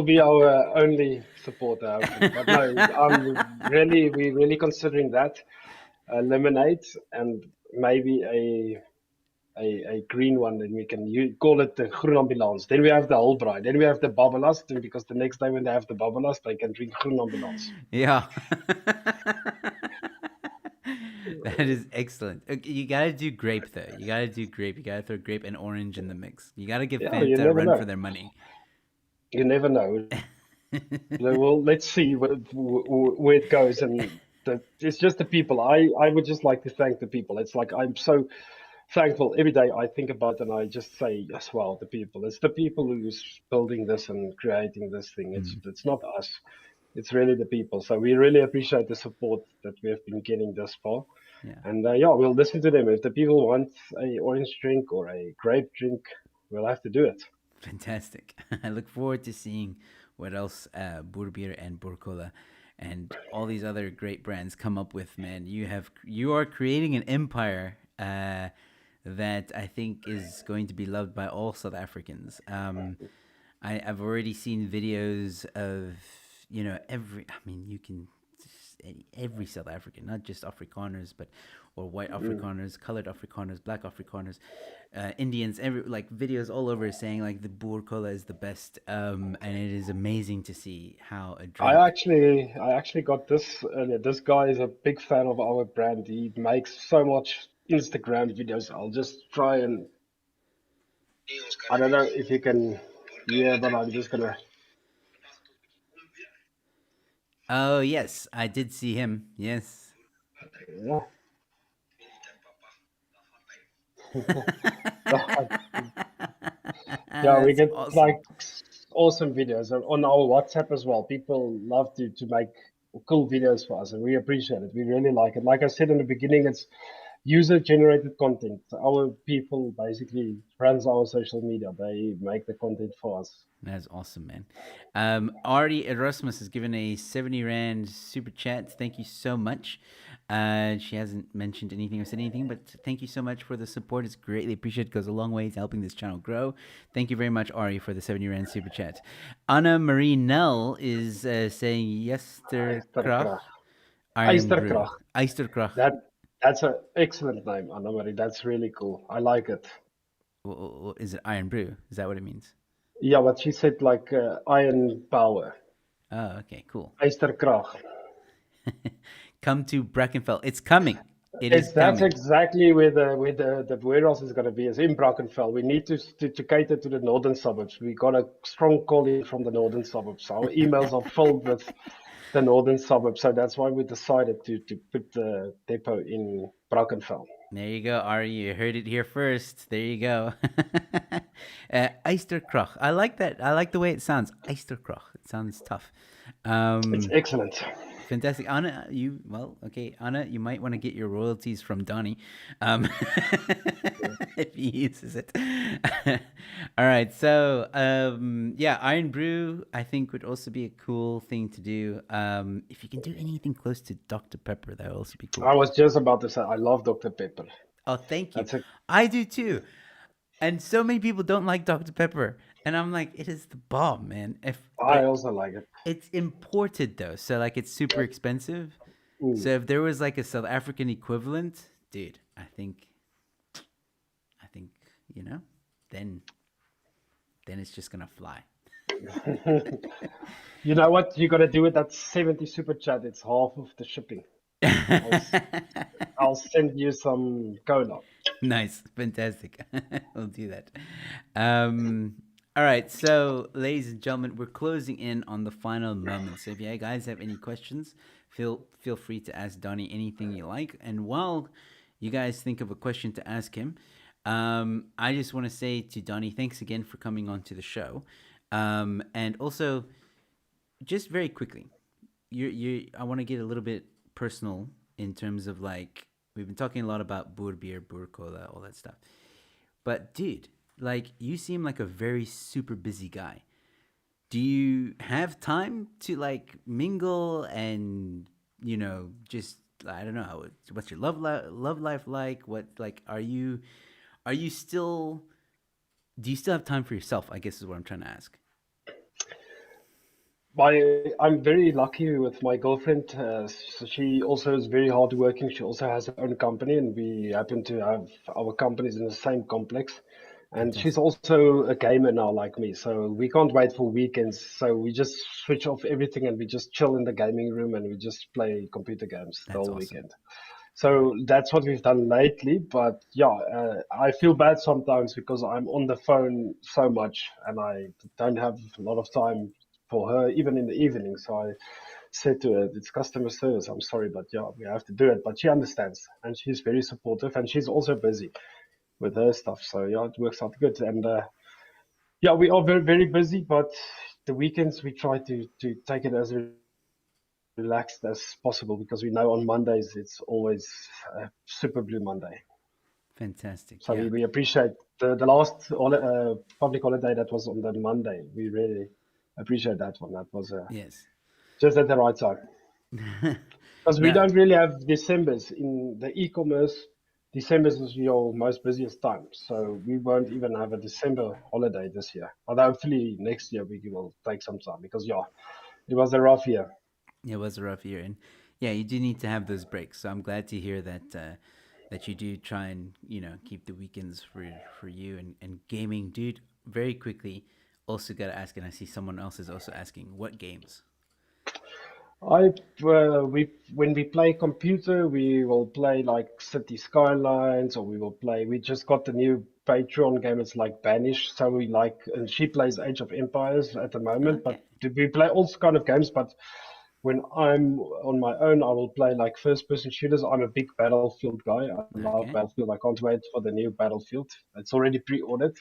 be our only supporter, hopefully. But no, we're really considering that lemonade and maybe a green one. Then we can call it the groen ambulance. Then we have the whole bride. Then we have the babbelas. Then because the next day when they have the babbelas, they can drink groen ambulance. Yeah. That is excellent. Okay, you gotta do grape though. You gotta do grape. You gotta throw grape and orange in the mix. You gotta give Yeah, you Fanta a never run for know. their money. You never know. So, well, let's see where it goes. And it's just the people. I would just like to thank the people. It's like I'm so thankful every day I think about and I just say, yes, well, the people. It's the people who's building this and creating this thing. Mm, It's not us. It's really the people. So we really appreciate the support that we have been getting thus far. yeah, And yeah, we'll listen to them. If the people want a orange drink or a grape drink, we'll have to do it. fantastic. I look forward to seeing what else Burbir and Burkola and all these other great brands come up with. Man, you are creating an empire that I think is going to be loved by all South Africans. I've already seen videos of every. I mean, you can every South African, not just Afrikaners, but or white Mm. Afrikaners, colored Afrikaners, black Afrikaners, Indians, every like videos all over saying like the Boer cola is the best, and it is amazing to see how a drink. I actually got this earlier. This guy is a big fan of our brand. He makes so much Instagram videos. I'll just try and I don't know if you can hear, but I'm just gonna. Oh yes, I did see him. Yes. Yeah, yeah, we That's get awesome. like awesome videos on our WhatsApp as well. People love to make cool videos for us, and we appreciate it. We really like it. Like I said in the beginning, it's user generated content. Our people basically runs our social media. They make the content for us. That's awesome, man. Ari Erasmus has given a 70 Rand super chat. Thank you so much. She hasn't mentioned anything or said anything, but thank you so much for the support. It's greatly appreciated. It goes a long way to helping this channel grow. Thank you very much, Ari, for the 70 Rand super chat. Anna Marie Nell is saying, yes, der Krach. Iron Brew. Eysterkrag. Eysterkrach. That that's an excellent name, Anna-Marie. That's really cool. I like it. Is it Iron Brew? Is that what it means? Yeah, what she said, like iron power. Oh, okay, cool. Eysterkrag. Come to Brackenfell. It's coming. It is It's that's coming. exactly where the warehouse is going to be. Is in Brackenfell. We need to cater to the northern suburbs. We got a strong calling from the northern suburbs. Our emails are filled with the northern suburbs, so that's why we decided to put the depot in Brackenfell. There you go, Ari. You heard it here first. There you go. Eysterkrach. I like that. I like the way it sounds. Eysterkrach. It sounds tough. It's Um, excellent. Fantastic, Anna. Okay, Anna. You might want to get your royalties from Danie, um, if he uses it. All right, so yeah, Iron Brew. I think would also be a cool thing to do. If you can do anything close to Dr Pepper, that would also be cool. I was just about to say I love Dr. Pepper. Oh, thank you. That's a I do too. And so many people don't like Dr Pepper, and I'm like, it is the bomb, man. I But also like it. it's imported though, so like it's super expensive. Mm. So if there was like a South African equivalent, dude, I think you know, then then it's just gonna fly. You know what? You got to do with that 70 super chat. It's half of the shipping. I'll I'll send you some cola. Nice, fantastic. We'll do that. All right, so ladies and gentlemen, we're closing in on the final moments. So if you guys have any questions, feel free to ask Donnie anything you like. And while you guys think of a question to ask him, I just want to say to Donnie, thanks again for coming on to the show. And also, just very quickly, I want to get a little bit personal in terms of like we've been talking a lot about Boer beer, Boer cola, all that stuff. But dude, like you seem like a very super busy guy. Do you have time to like mingle and just I don't know what's your love life like? What like are you still do you still have time for yourself? I guess is what I'm trying to ask. I'm very lucky with my girlfriend. So she also is very hardworking. She also has her own company, and we happen to have our companies in the same complex. And she's Fantastic. also a gamer now, like me. So we can't wait for weekends. So we just switch off everything and we just chill in the gaming room and we just play computer games the That's whole awesome. weekend. So that's what we've done lately. But yeah, I feel bad sometimes because I'm on the phone so much and I don't have a lot of time for her, even in the evening. So I said to her, it's customer service. I'm sorry, but yeah, we have to do it. But she understands and she's very supportive and she's also busy with her stuff. So yeah, it works out good. And yeah, we are very, very busy, but the weekends we try to take it as relaxed as possible because we know on Mondays it's always Super Blue Monday. Fantastic. So Yeah. we appreciate the last public holiday that was on the Monday. We really appreciate that one. That was Yes. just at the right time because we Now, don't really have December's in the e-commerce. December's is your most busiest time, so we won't even have a December holiday this year. But hopefully next year we will take some time because yeah, it was a rough year. it was a rough year, and yeah, you do need to have those breaks. So I'm glad to hear that that you do try and keep the weekends for you and gaming, dude. Very quickly, also got to ask, and I see someone else is also asking, what games? I we when we play computer, we will play like City Skylines, or we will play. We just got the new Patreon game. It's like Banish, so we like. And she plays Age of Empires at the moment, Okay. but we play all kind of games. But when I'm on my own, I will play like first-person shooters. I'm a big Battlefield guy. I love Okay. Battlefield. I can't wait for the new Battlefield. It's already pre-ordered.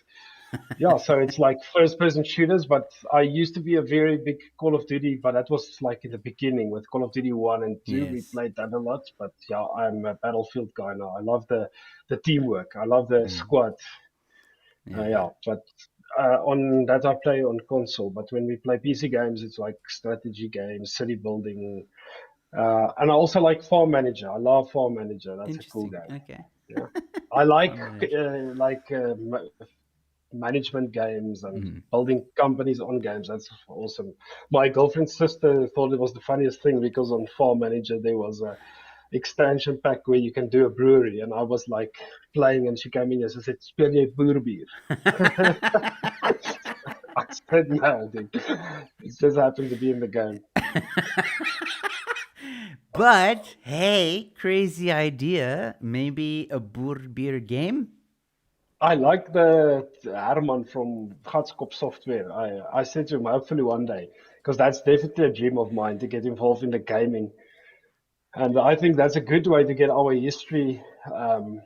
Yeah, so it's like first person shooters, but I used to be a very big Call of Duty, but that was like in the beginning with Call of Duty 1 and 2. We Yes. played that a lot, but yeah, I'm a Battlefield guy now. I love the teamwork. I love the Mm. squad. Yeah. Yeah. Yeah, but on that I play on console, but when we play PC games, it's like strategy games, city building, and I also like Farm Manager. I love Farm Manager. That's a cool Interesting. game. Okay. Yeah. I like Fun manager. management games and Mm. building companies on games. That's awesome. My girlfriend's sister thought it was the funniest thing because on Farm Manager there was a expansion pack where you can do a brewery, and I was like playing, and she came in and she said, "Speel jy boerbier?" I said, "No, dude. It just happened to be in the game." But hey, crazy idea. Maybe a boer beer game. I like the Herman from Gatskop Software. I said to him, hopefully one day, because that's definitely a dream of mine to get involved in the gaming. And I think that's a good way to get our history um,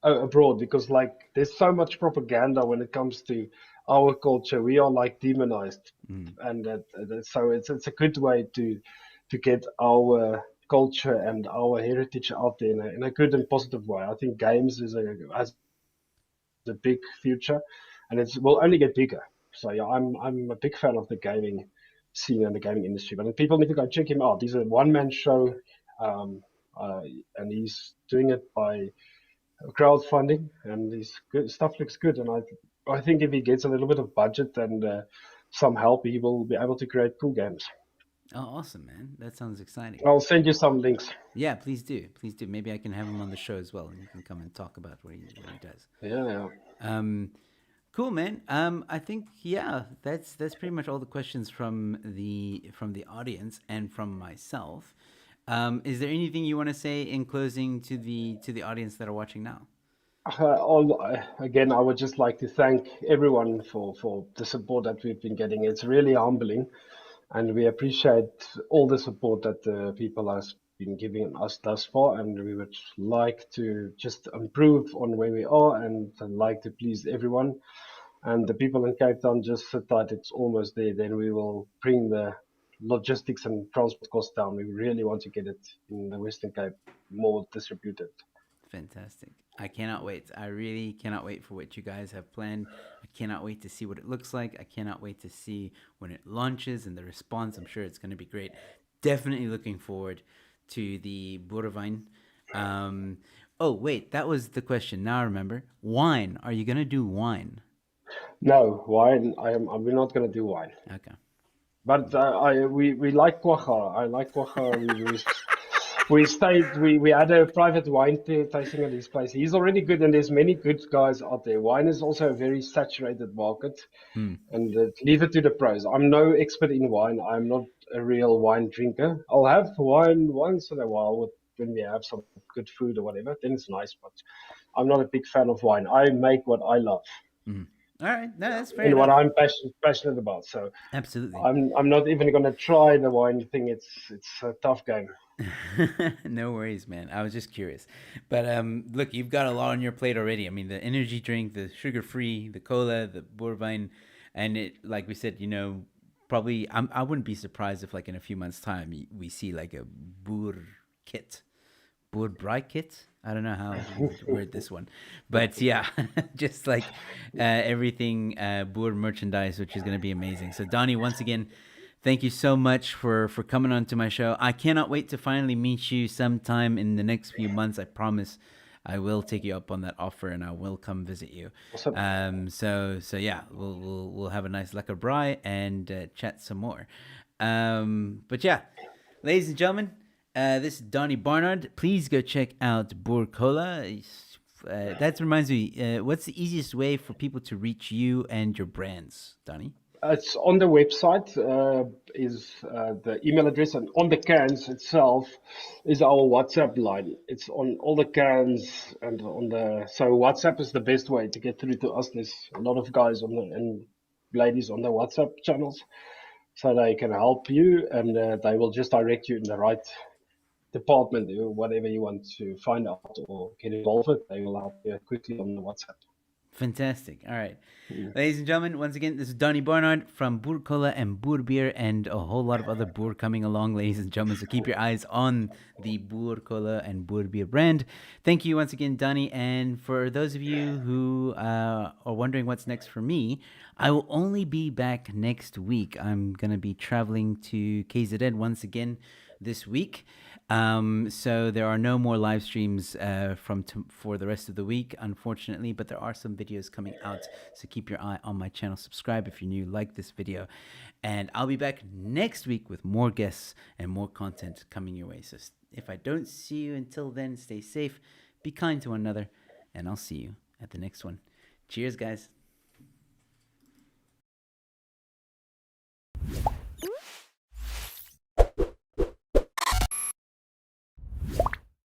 abroad, because like there's so much propaganda when it comes to our culture. We are like demonized, Mm. and so it's a good way to get our culture and our heritage out there in a good and positive way. I think games has a big future, and it will only get bigger. So yeah, I'm a big fan of the gaming scene and the gaming industry. But people need to go check him out. He's a one man show, um, uh, and he's doing it by crowdfunding, and his good stuff looks good. And I think if he gets a little bit of budget and some help, he will be able to create cool games. Oh, awesome, man. That sounds exciting. I'll send you some links. Yeah, please do. Please do. Maybe I can have him on the show as well, and you can come and talk about what he does. Yeah, yeah. Um, cool, man. I think yeah, that's pretty much all the questions from the audience and from myself. Is there anything you want to say in closing to the audience that are watching now? Again, I would just like to thank everyone for the support that we've been getting. It's really humbling, and we appreciate all the support that the people has been giving us thus far. And we would like to just improve on where we are, and like to please everyone. And the people in Cape Town, just sit tight. It's almost there. Then we will bring the logistics and transport costs down. We really want to get it in the Western Cape more distributed. Fantastic. I cannot wait. I really cannot wait for what you guys have planned. I cannot wait to see what it looks like. I cannot wait to see when it launches and the response. I'm sure it's going to be great. Definitely looking forward to the Boerewijn. Um, oh, wait, that was the question. Now I remember. Wine. Are you going to do wine? No, wine. We're not going to do wine. Okay. But we like Quagga. I like Quagga. We stayed. We had a private wine tasting at his place. He's already good, and there's many good guys out there. Wine is also a very saturated market, Hmm. and leave it to the pros. I'm no expert in wine. I'm not a real wine drinker. I'll have wine once in a while when we have some good food or whatever. Then it's nice, but I'm not a big fan of wine. I make what I love Hmm. All right. No, that's fair and what enough. I'm passionate about. So Absolutely. I'm not even gonna try the wine thing. It's a tough game. No worries, man. I was just curious. But look, you've got a lot on your plate already. I mean, the energy drink, the sugar free, the cola, the Boerewijn, and it, like we said, probably I wouldn't be surprised if, like, in a few months' time, we see like a Boer kit, Boer Braai kit. I don't know how we would word this one, but yeah, just like everything Boer merchandise, which is going to be amazing. So, Donnie, once again, thank you so much for coming on to my show. I cannot wait to finally meet you sometime in the next few months. I promise I will take you up on that offer and I will come visit you. Awesome. So yeah, we'll have a nice lekker braai and chat some more. But yeah, ladies and gentlemen, this is Donnie Barnard. Please go check out Boer Cola. That reminds me, what's the easiest way for people to reach you and your brands, Donnie? It's on the website, is the email address, and on the cans itself is our WhatsApp line. It's on all the cans and so WhatsApp is the best way to get through to us. There's a lot of guys and ladies on the WhatsApp channels, so they can help you, and they will just direct you in the right department, whatever you want to find out or get involved with. They will help you quickly on the WhatsApp. Fantastic. All right. Mm. Ladies and gentlemen, once again, this is Donnie Barnard from Boer Cola and Boer Beer and a whole lot of other Boer coming along, ladies and gentlemen. So keep your eyes on the Boer Cola and Boer Beer brand. Thank you once again, Donnie. And for those of you who are wondering what's next for me, I will only be back next week. I'm going to be traveling to KZN once again this week. So there are no more live streams for the rest of the week, unfortunately, but there are some videos coming out. So keep your eye on my channel. Subscribe if you're new, like this video. And I'll be back next week with more guests and more content coming your way. So if I don't see you until then, stay safe, be kind to one another, and I'll see you at the next one. Cheers, guys.